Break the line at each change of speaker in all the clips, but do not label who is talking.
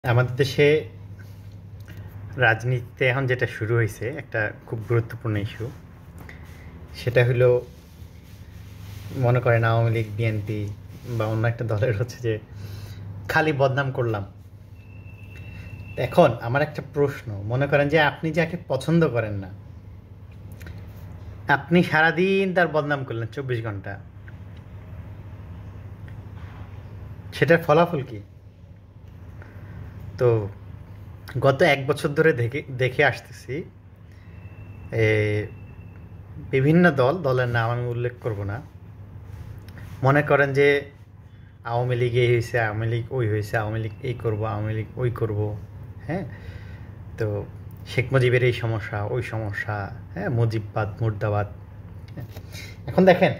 আমাদের দেশে রাজনীতিতে এখন যেটা শুরু হয়েছে একটা খুব গুরুত্বপূর্ণ ইস্যু, সেটা হলো মনে করেন আওয়ামী লীগ, বিএনপি বা অন্য একটা দলের হচ্ছে যে খালি বদনাম করলাম। এখন আমার একটা প্রশ্ন, মনে করেন যে আপনি যাকে পছন্দ করেন না, আপনি সারাদিন তার বদনাম করলেন 24 ঘন্টা, সেটার ফলাফল কি? তো গত 1 বছর ধরে দেখে দেখে আসতেছি বিভিন্ন দলের নাম আমি উল্লেখ করব না, মনে করেন যে আওয়ামী লীগ এই হয়েছে, আওয়ামী লীগ ওই হয়েছে, আওয়ামী লীগ এই করবো, আওয়ামী লীগ ওই করবো। হ্যাঁ, তো শেখ মুজিবের এই সমস্যা, ওই সমস্যা, হ্যাঁ, মুজিববাদ, মুর্দাবাদ। হ্যাঁ, এখন দেখেন,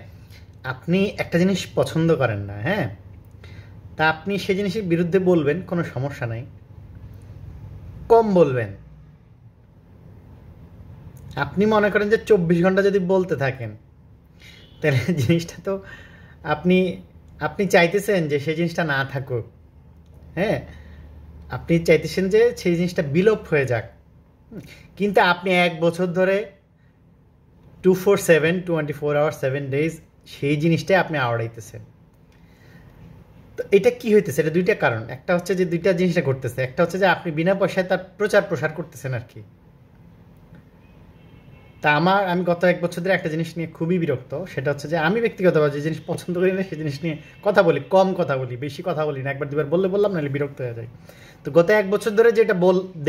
আপনি একটা জিনিস পছন্দ করেন না, হ্যাঁ, তা আপনি সেই জিনিসের বিরুদ্ধে বলবেন, কোনো সমস্যা নাই, কম বলবেন। আপনি মনে করেন যে 24 ঘন্টা যদি বলতে থাকেন, তাহলে জিনিসটা তো আপনি আপনি চাইতেছেন যে সেই জিনিসটা না থাকুক। হ্যাঁ, আপনি চাইতেছেন যে সেই জিনিসটা বিলোপ হয়ে যাক। কিন্তু আপনি 1 বছর ধরে 24/7, 24 hours 7 days সেই জিনিসটাই আপনি আওড়াইতেছেন। তো এটা কি হইতেছে? এটা দুইটা কারণ। একটা হচ্ছে যে দুইটা জিনিসটা ঘটতেছে। একটা হচ্ছে যে আপনি বিনা পয়সায় তার প্রচার প্রসার করতেছেন আর কি। তা আমি গত 1 বছর ধরে একটা জিনিস নিয়ে খুবই বিরক্ত। সেটা হচ্ছে যে আমি ব্যক্তিগতভাবে যে জিনিস পছন্দ করি না সেই জিনিস নিয়ে কথা বলি, কম কথা বলি, বেশি কথা বলি না। একবার দুবার বললাম, নাহলে বিরক্ত হয়ে যায়। তো গত 1 বছর ধরে যেটা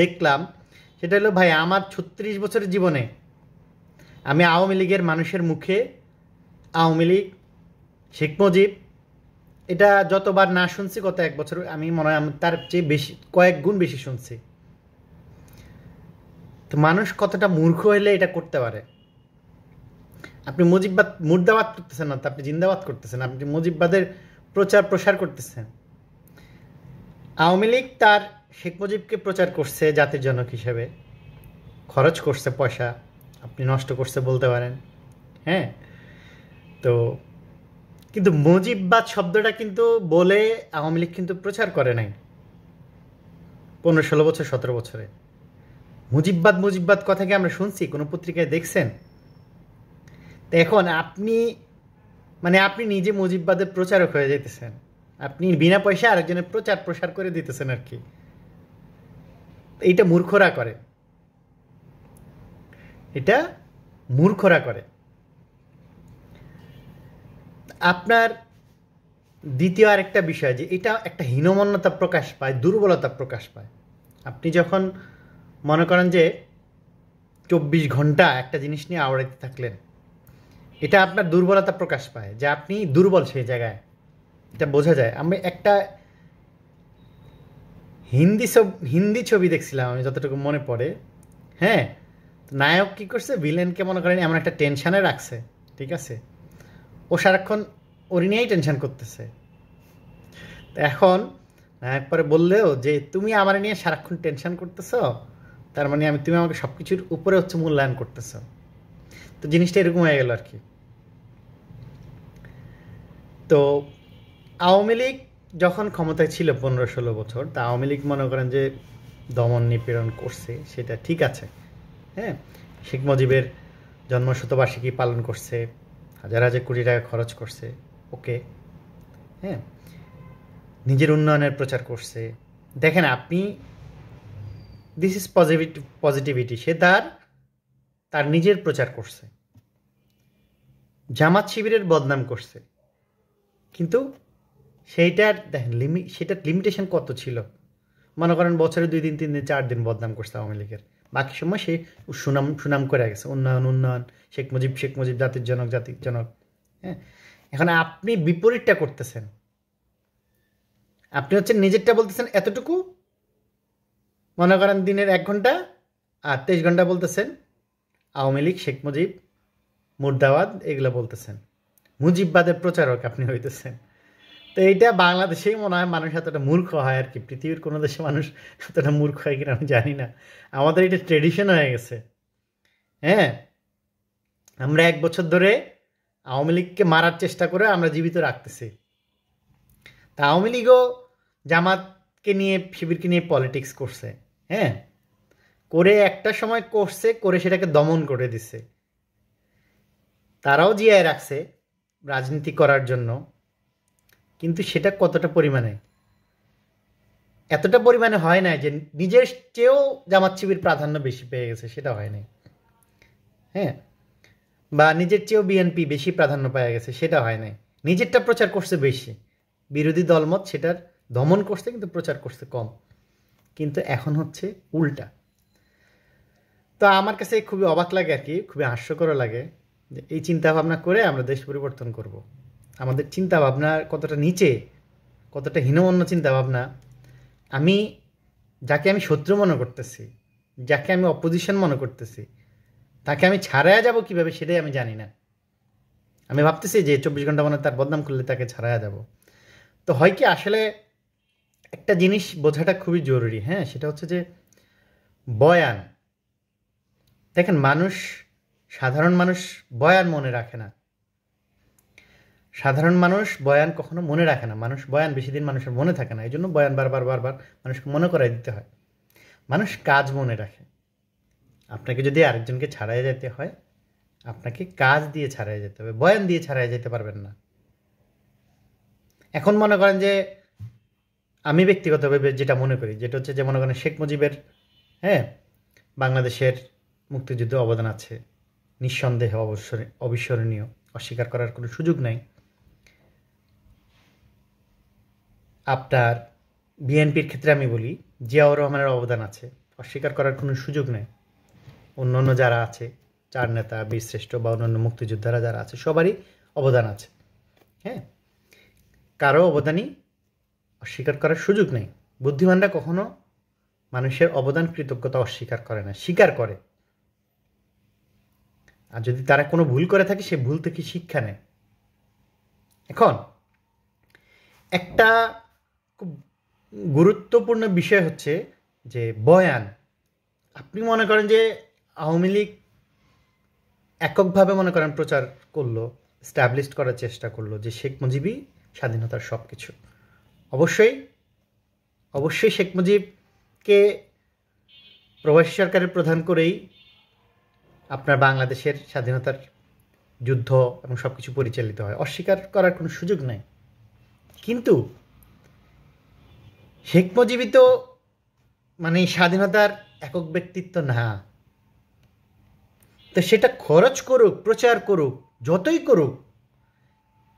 দেখলাম সেটা হলো, ভাই, আমার 36 বছরের জীবনে আমি আওয়ামী লীগের মানুষের মুখে আওয়ামী লীগ, শেখ মুজিব, এটা যতবার না শুনছি গত 1 বছর, আমি মনে হয় আমি তার চেয়ে বেশি, কয়েক গুণ বেশি শুনছি। তো মানুষ কতটা মূর্খ হইলে এটা করতে পারে? আপনি মুজিববাদ মুর্দাবাদ করতেছেন না তো, আপনি জিন্দাবাদ করতেছেন, আপনি মুজিববাদের প্রচার প্রসার করতেছেন। আওয়ামী লীগ তার শেখ মুজিবকে প্রচার করছে জাতির জনক হিসেবে, খরচ করছে পয়সা, আপনি নষ্ট করছে বলতে পারেন। হ্যাঁ, তো কিন্তু মুজিববাদ শব্দটা কিন্তু বলে আওয়ামী লীগ কিন্তু প্রচার করে নাই 15-16 বছর, 17 বছরে। মুজিববাদ মুজিববাদ কথা কি আমরা শুনছি? কোনো পত্রিকায় দেখছেন? তো এখন আপনি নিজে মুজিববাদের প্রচারক হয়ে যেতেছেন। আপনি বিনা পয়সা আরেকজনের প্রচার প্রসার করে দিতেছেন আর কি। এইটা মূর্খরা করে, এটা মূর্খরা করে। আপনার দ্বিতীয় আরেকটা বিষয়, যে এটা একটা হীনমন্যতা প্রকাশ পায়, দুর্বলতা প্রকাশ পায়। আপনি যখন মনে করেন যে 24 ঘন্টা একটা জিনিস নিয়ে আওড়াইতে থাকলেন, এটা আপনার দুর্বলতা প্রকাশ পায়, যে আপনি দুর্বল সেই জায়গায়, এটা বোঝা যায়। আমি একটা হিন্দি ছবি দেখছিলাম, আমি যতটুকু মনে পড়ে। হ্যাঁ, নায়ক কী করছে, ভিলেনকে মনে করেন এমন একটা টেনশানে রাখছে, ঠিক আছে, ও সারাক্ষণ ওর নিয়েই টেনশন করতেছে। এখন নায়ক পরে বললেও যে তুমি আমার নিয়ে সারাক্ষণ টেনশন করতেছ, তার মানে তুমি আমাকে সব কিছুর উপরে হচ্ছে মূল্যায়ন করতেছ। তো জিনিসটা এরকম হয়ে গেল আর কি। তো আওয়ামী লীগ যখন ক্ষমতায় ছিল 15-16 বছর, তা আওয়ামী লীগ মনে করেন যে দমন নিপীড়ন করছে, সেটা ঠিক আছে। হ্যাঁ, শেখ মুজিবের জন্মশতবার্ষিকী পালন করছে, হাজার হাজার কোটি টাকা খরচ করছে, ওকে। হ্যাঁ, নিজের উন্নয়নের প্রচার করছে। দেখেন আপনি, দিস ইজ পজিটিভিটি। সে তার নিজের প্রচার করছে, জামাত শিবিরের বদনাম করছে, কিন্তু দেখেন সেটার লিমিটেশন কত ছিল। মনে করেন বছরে 2 দিন, 3 দিন, 4 দিন বদনাম করছে আওয়ামী লীগের, বাকি সময় সে সুনাম করে গেছে, উন্নয়ন, শেখ মুজিব জাতির জনক। হ্যাঁ, এখন আপনি বিপরীতটা করতেছেন। আপনি হচ্ছে নিজেরটা বলতেছেন এতটুকু, মনে করেন দিনের 1 ঘন্টা, আর 23 ঘন্টা বলতেছেন আওয়ামী লীগ, শেখ মুজিব, মুর্দাবাদ, এগুলো বলতেছেন। মুজিববাদের প্রচারক আপনি হইতেছেন। তো এইটা বাংলাদেশেই মনে হয় মানুষ এতটা মূর্খ হয় আর কি। পৃথিবীর কোনো দেশে মানুষ এতটা মূর্খ হয় কিনা আমি জানি না। আমাদের এটা ট্রেডিশন হয়ে গেছে। হ্যাঁ, আমরা 1 বছর ধরে আওয়ামী লীগকে মারার চেষ্টা করে আমরা জীবিত রাখতেছি। তা আওয়ামী লীগও জামাত শিবিরকে নিয়ে পলিটিক্স করছে, হ্যাঁ, করে একটা সময় করছে, করে সেটাকে দমন করে দিছে। তারাও জিয়ায় রাখছে রাজনীতি করার জন্য, কিন্তু সেটা কতটা পরিমাণে, এতটা পরিমাণে হয় না যে নিজের চেয়েও জামাত শিবির প্রাধান্য বেশি পেয়ে গেছে, সেটা হয় নাই, হ্যাঁ, বা নিজের চেয়েও বিএনপি বেশি প্রাধান্য পাওয়া গেছে, সেটা হয় নাই। নিজেরটা প্রচার করছে বেশি, বিরোধী দলমত সেটার দমন করছে, কিন্তু প্রচার করছে কম। কিন্তু এখন হচ্ছে উল্টা। তো আমার কাছে খুবই অবাক লাগে আর কি, খুবই হাস্যকর লাগে যে এই চিন্তাভাবনা করে আমরা দেশ পরিবর্তন করব। আমাদের চিন্তাভাবনা কতটা নিচে, কতটা হীনমন্য চিন্তাভাবনা। যাকে আমি শত্রু মনে করতেছি, যাকে আমি অপোজিশন মনে করতেছি, তাকে আমি ছাড়াইয়া যাব কিভাবে সেটাই আমি জানি না। আমি ভাবতেছি যে 24 ঘন্টা মানে তার বদনাম করলে তাকে ছাড়াইয়া যাব। তো হয় কি, আসলে একটা জিনিস বোঝাটা খুবই জরুরি, হ্যাঁ, সেটা হচ্ছে যে বয়ান। দেখেন, সাধারণ মানুষ বয়ান মনে রাখে না। সাধারণ মানুষ বয়ান কখনো মনে রাখে না। বয়ান বেশি দিন মানুষের মনে থাকে না, এই জন্য বয়ান বারবার বারবার মানুষকে মনে করাই দিতে হয়। মানুষ কাজ মনে রাখে। আপনাকে যদি আরেকজনকে ছাড়াই যেতে হয়, আপনাকে কাজ দিয়ে ছাড়াই যেতে হবে, বয়ান দিয়ে ছাড়াই যেতে পারবেন না। এখন মনে করেন যে আমি ব্যক্তিগতভাবে যেটা মনে করি, যেটা হচ্ছে যে মনে করেন শেখ মুজিবের, হ্যাঁ, বাংলাদেশের মুক্তিযুদ্ধে অবদান আছে, নিঃসন্দেহে অবিস্মরণীয়, অস্বীকার করার কোনো সুযোগ নাই। আপনার বিএনপির ক্ষেত্রে আমি বলি জিয়াউর রহমানের অবদান আছে, অস্বীকার করার কোনো সুযোগ নেই। অন্যান্য যারা আছে, চার নেতা, বীরশ্রেষ্ঠ বা অন্যান্য মুক্তিযোদ্ধারা যারা আছে, সবারই অবদান আছে, হ্যাঁ, কারো অবদানই অস্বীকার করার সুযোগ নেই। বুদ্ধিমানরা কখনো মানুষের অবদান, কৃতজ্ঞতা অস্বীকার করে না, স্বীকার করে। আর যদি তারা কোনো ভুল করে থাকে, সে ভুল থেকে শিক্ষা নেয়। এখন একটা খুব গুরুত্বপূর্ণ বিষয় হচ্ছে যে বয়ান। আপনি মনে করেন যে আওয়ামী লীগ এককভাবে মনে করেন প্রচার করলো, স্ট্যাবলিশ করার চেষ্টা করলো যে শেখ মুজিবই স্বাধীনতার সব কিছু। অবশ্যই শেখ মুজিবকে প্রবাসী সরকারের প্রধান করেই আপনার বাংলাদেশের স্বাধীনতার যুদ্ধ এবং সব কিছু পরিচালিত হয়, অস্বীকার করার কোনো সুযোগ নেই। কিন্তু শেখ মুজিবই তো মানে স্বাধীনতার একক ব্যক্তিত্ব না। তো সেটা খরচ করুক, প্রচার করুক, যতই করুক,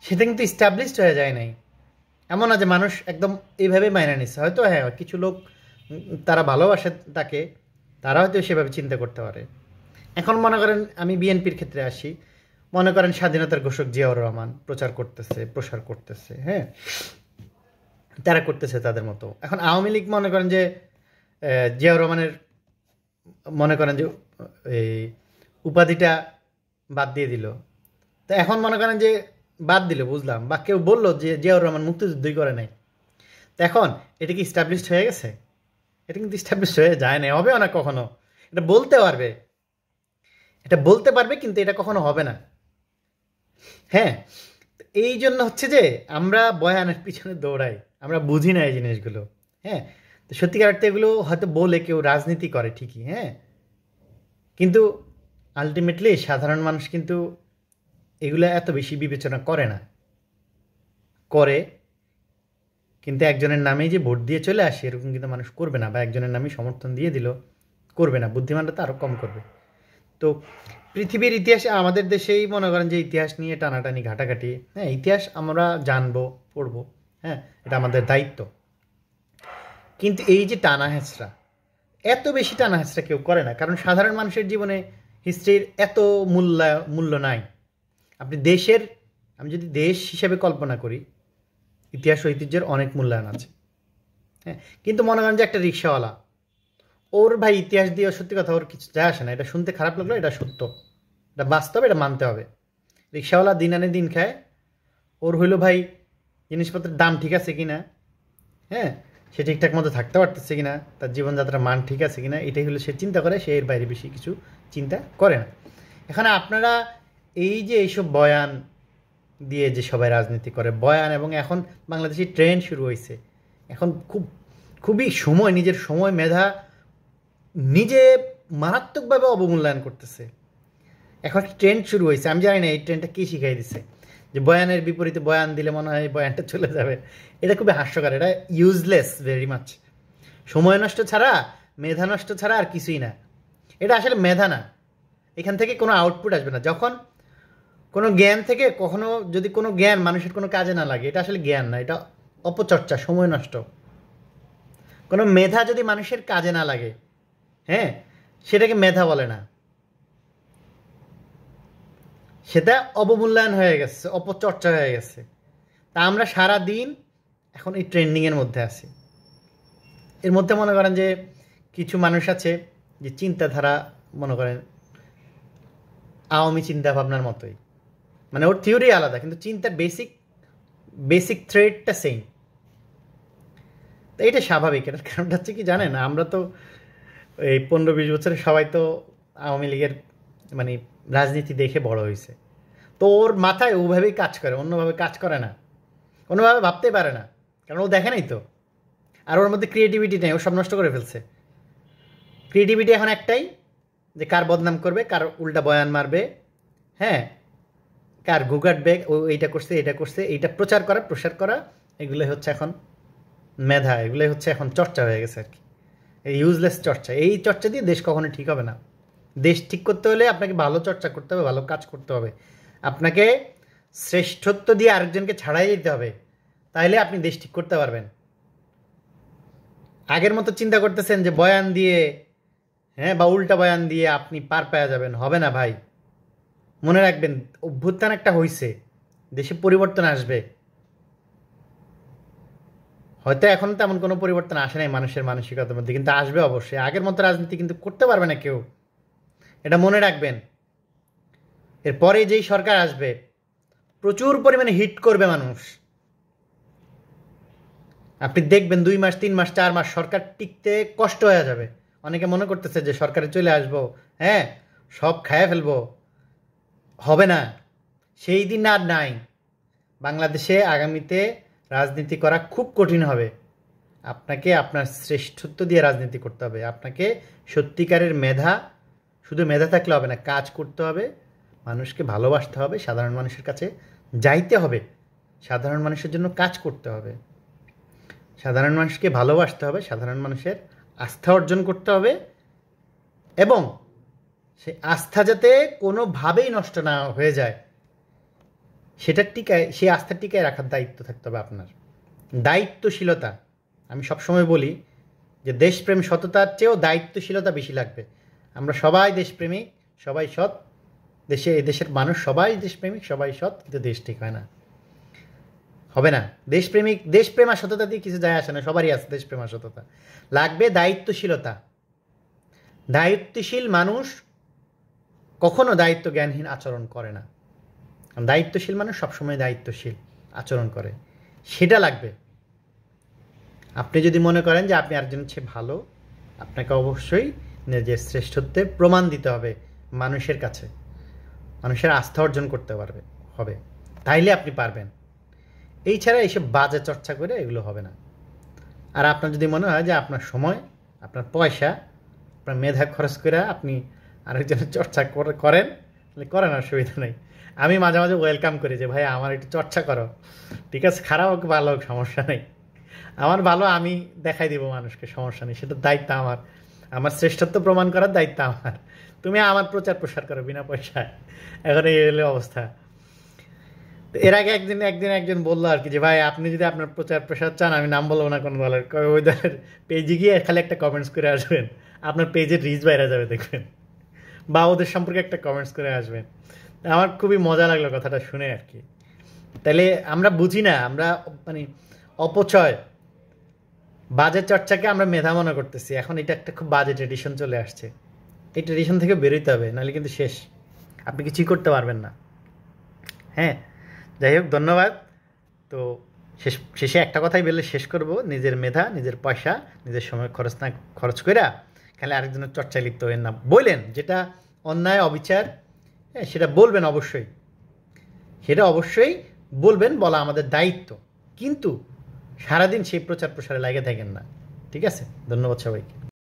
সেটা কিন্তু ইস্টাবলিশড হয়ে যায় নাই। এমন না যে মানুষ একদম এইভাবে মাইনে নিচ্ছে। হয়তো হ্যাঁ, কিছু লোক তারা ভালোবাসে তাকে, তারা হয়তো সেভাবে চিন্তা করতে পারে। এখন মনে করেন আমি বিএনপির ক্ষেত্রে আসি, মনে করেন স্বাধীনতার ঘোষক জিয়াউর রহমান প্রচার করতেছে, প্রসার করতেছে, হ্যাঁ, তারা করতেছে তাদের মতো। এখন আওয়ামী লীগ মনে করেন যে জিয়াউর রহমানের মনে করেন যে এই উপাধিটা বাদ দিয়ে দিল। তো এখন মনে করেন যে বাদ দিল, বুঝলাম, বা কেউ বললো যে জিয়াউর রহমান মুক্তিযুদ্ধই করে নাই। তো এখন এটা কি ইস্টাবলিশড হয়ে গেছে? এটা কিন্তু ইস্টাবলিশড হয়ে যায় না, হবেও না কখনো। এটা বলতে পারবে, কিন্তু এটা কখনো হবে না, হ্যাঁ। এই জন্য হচ্ছে যে আমরা বয়ানের পিছনে দৌড়াই, আমরা বুঝি না এই জিনিসগুলো, হ্যাঁ। তো সত্যিকার অর্থে এগুলো হয়তো বলে কেউ রাজনীতি করে ঠিকই, হ্যাঁ, কিন্তু আলটিমেটলি সাধারণ মানুষ কিন্তু এগুলো এত বেশি বিবেচনা করে না। করে কিন্তু একজনের নামেই যে ভোট দিয়ে চলে আসে এরকম কিন্তু মানুষ করবে না, বা একজনের নামেই সমর্থন দিয়ে দিল করবে না। বুদ্ধিমানরা তো আরও কম করবে। তো পৃথিবীর ইতিহাসে আমাদের দেশেই মনে করেন যে ইতিহাস নিয়ে টানাটানি, ঘাটাঘাটি, হ্যাঁ, ইতিহাস আমরা জানবো, পড়বো, হ্যাঁ, এটা আমাদের দায়িত্ব। কিন্তু এই যে টানা হেঁচড়া, এত বেশি টানা হেঁচড়া কেউ করে না, কারণ সাধারণ মানুষের জীবনে হিস্ট্রির এত মূল্য নাই। আমি যদি দেশ হিসেবে কল্পনা করি, ইতিহাস ঐতিহ্যের অনেক মূল্যায়ন আছে, হ্যাঁ। কিন্তু মনে করেন যে একটা রিক্সাওয়ালা, ওর ভাই ইতিহাস দিয়ে সত্যি কথা ওর কিছু যায় আসে না। এটা শুনতে খারাপ লাগলো, এটা সত্য, এটা বাস্তব, এটা মানতে হবে। রিক্সাওয়ালা দিন আনে দিন খায়, ওর হইলো ভাই জিনিসপত্রের দাম ঠিক আছে কিনা, হ্যাঁ, সে ঠিকঠাক মতো থাকতে পারতেছে কিনা, তার জীবনযাত্রার মান ঠিক আছে কিনা, এটাই হলো সে চিন্তা করে। সে এর বাইরে বেশি কিছু চিন্তা করে না। এখানে আপনারা এই যে এইসব বয়ান দিয়ে যে সবাই রাজনীতি করে, বয়ান, এবং এখন বাংলাদেশি ট্রেন্ড শুরু হয়েছে, এখন খুব খুবই নিজের সময় মেধা নিজে মারাত্মকভাবে অবমূল্যায়ন করতেছে। এখন একটা ট্রেন্ড শুরু হয়েছে, আমি জানি না এই ট্রেন্ডটা কী শিখাই দিছে, যে বয়ানের বিপরীতে বয়ান দিলে মনে হয় বয়ানটা চলে যাবে। এটা খুবই হাস্যকর, এটা ইউজলেস ভেরি মাচ। সময় নষ্ট ছাড়া, মেধা নষ্ট ছাড়া আর কিছুই না। এটা আসলে মেধা না, এখান থেকে কোনো আউটপুট আসবে না। যখন কোনো জ্ঞান থেকে কখনো যদি কোনো জ্ঞান মানুষের কোনো কাজে না লাগে, এটা আসলে জ্ঞান না, এটা অপচর্চা, সময় নষ্ট। কোনো মেধা যদি মানুষের কাজে না লাগে, হ্যাঁ, সেটাকে মেধা বলে না, সেটা অবমূল্যায়ন হয়ে গেছে, অপচর্চা হয়ে গেছে। তা আমরা সারা দিন এখন এই ট্রেন্ডিংয়ের মধ্যে আছি। এর মধ্যে মনে করেন যে কিছু মানুষ আছে যে চিন্তাধারা মনে করেন আওয়ামী চিন্তা ভাবনার মতোই, মানে ওর থিওরি আলাদা কিন্তু চিন্তার বেসিক থ্রেডটা সেম। তো এটা স্বাভাবিক। এটার কারণটা হচ্ছে কি জানেন, আমরা তো এই 15-20 বছরে সবাই তো আওয়ামী লীগের মানে রাজনীতি দেখে বড় হয়েছে। তো ওর মাথায় ওভাবেই কাজ করে, অন্যভাবে কাজ করে না, অন্যভাবে ভাবতে পারে না, কারণ ও দেখে নাই তো। আর ওর মধ্যে ক্রিয়েটিভিটি নেই, ও সব নষ্ট করে ফেলছে। ক্রিয়েটিভিটি এখন একটাই, যে কার বদনাম করবে, কার উল্টা বয়ান মারবে, হ্যাঁ, কার গুগাটবে, ও এইটা করছে এটা করছে, এইটা প্রচার করা, এগুলোই হচ্ছে এখন মেধা, এগুলোই হচ্ছে এখন চর্চা হয়ে গেছে আর কি। এই ইউজলেস চর্চা, এই চর্চা দিয়ে দেশ কখনো ঠিক হবে না। দেশ ঠিক করতে হলে আপনাকে ভালো চর্চা করতে হবে, ভালো কাজ করতে হবে, আপনাকে শ্রেষ্ঠত্ব দিয়ে আরেকজনকে ছাড়াই দিতে হবে, তাইলে আপনি দেশ ঠিক করতে পারবেন। আগের মতো চিন্তা করতেছেন যে বয়ান দিয়ে, হ্যাঁ, বা উল্টা বয়ান দিয়ে আপনি পার পেয়ে যাবেন, হবে না ভাই। মনে রাখবেন, অভ্যুত্থান একটা হয়েছে, দেশে পরিবর্তন আসবে। হয়তো এখন তেমন কোনো পরিবর্তন আসে নাই মানুষের মানসিকতার মধ্যে, কিন্তু আসবে অবশ্যই। আগের মতো রাজনীতি কিন্তু করতে পারবে না কেউ, এটা মনে রাখবেন। এরপরে যেই সরকার আসবে প্রচুর পরিমাণে হিট করবে মানুষ, আপনি দেখবেন 2 মাস 3 মাস 4 মাস সরকার টিকতে কষ্ট হয়ে যাবে। অনেকে মনে করতেছে যে সরকারে চলে আসবো, হ্যাঁ, সব খায়া ফেলবো, হবে না, সেই দিন আর নাই। বাংলাদেশে আগামীতে রাজনীতি করা খুব কঠিন হবে। আপনাকে আপনার শ্রেষ্ঠত্ব দিয়ে রাজনীতি করতে হবে, আপনাকে সত্যিকারের মেধা, শুধু মেধা থাকলে হবে না, কাজ করতে হবে, মানুষকে ভালোবাসতে হবে, সাধারণ মানুষের কাছে যাইতে হবে, সাধারণ মানুষের জন্য কাজ করতে হবে, সাধারণ মানুষকে ভালোবাসতে হবে, সাধারণ মানুষের আস্থা অর্জন করতে হবে, এবং সেই আস্থা যাতে কোনোভাবেই নষ্ট না হয়ে যায়, সেই আস্থা টিকায় রাখার দায়িত্ব থাকতে হবে আপনার। দায়িত্বশীলতা, আমি সবসময় বলি যে দেশপ্রেম সততার চেয়েও দায়িত্বশীলতা বেশি লাগবে। আমরা সবাই দেশপ্রেমিক, সবাই সৎ, দেশের মানুষ সবাই দেশপ্রেমিক, সবাই সৎ, কিন্তু দেশ ঠিক হয় না, হবে না। দেশপ্রেম আর সততা দিয়ে কিছু যায় আসে না, সবারই আছে দেশপ্রেম আর সততা, লাগবে দায়িত্বশীলতা। দায়িত্বশীল মানুষ কখনো দায়িত্ব জ্ঞানহীন আচরণ করে না, দায়িত্বশীল মানুষ সবসময় দায়িত্বশীল আচরণ করে, সেটা লাগবে। আপনি যদি মনে করেন যে আপনি আরেকজনের চেয়ে ভালো, আপনাকে অবশ্যই নিজের শ্রেষ্ঠত্বের প্রমাণ দিতে হবে মানুষের কাছে, মানুষের আস্থা অর্জন করতে হবে, তাইলে আপনি পারবেন। এই ছাড়া এইসব বাজে চর্চা করে এগুলো হবে না। আর আপনার যদি মনে হয় যে আপনার সময়, আপনার পয়সা, আপনার মেধা খরচ করে আপনি আরেকজনের চর্চা করেন, তাহলে করেন, অসুবিধা নেই। আমি মাঝে মাঝে ওয়েলকাম করি যে ভাই আমার একটু চর্চা করো, ঠিক আছে, খারাপ হোক ভালো হোক সমস্যা নেই, আমার ভালো আমি দেখাই দিব মানুষকে, সমস্যা নেই, সেটা দায়িত্ব আমার শ্রেষ্ঠত্ব প্রমাণ করার দায়িত্ব আমার। তুমি আমার প্রচার প্রসার করো বিনা পয়সায়, এখন এই হলো অবস্থা। তো এর আগে একজন বললো আর কি যে ভাই আপনি যদি আপনার প্রচার প্রসার চান, আমি নাম বলবো না কোন দলের, ওই দলের পেজে গিয়ে খালি একটা কমেন্টস করে আসবেন, আপনার পেজের রিচ বাইরে যাবে দেখবেন, বা ওদের সম্পর্কে একটা কমেন্টস করে আসবেন। আমার খুবই মজা লাগলো কথাটা শুনে আর কি। তাহলে আমরা বুঝি না, আমরা মানে অপচয়, বাজে চর্চাকে আমরা মেধা মনে করতেছি। এখন এটা একটা খুব বাজে ট্রেডিশন চলে আসছে, এই ট্রেডিশন থেকে বেরোতে হবে, নাহলে কিন্তু শেষ, আপনি কিছুই করতে পারবেন না। হ্যাঁ, যাই হোক, ধন্যবাদ। তো শেষে একটা কথাই বলে শেষ করব, নিজের মেধা, নিজের পয়সা, নিজের সময় খরচ করে খালি আরেকজনের চর্চায় লিপ্ত হবেন না। বললেন যেটা অন্যায় অবিচার, হ্যাঁ, সেটা বলবেন অবশ্যই, সেটা অবশ্যই বলবেন, বলা আমাদের দায়িত্ব, কিন্তু সারাদিন সেই প্রচার প্রসারে লাগে থাকেন না। ঠিক আছে, ধন্যবাদ সবাইকে।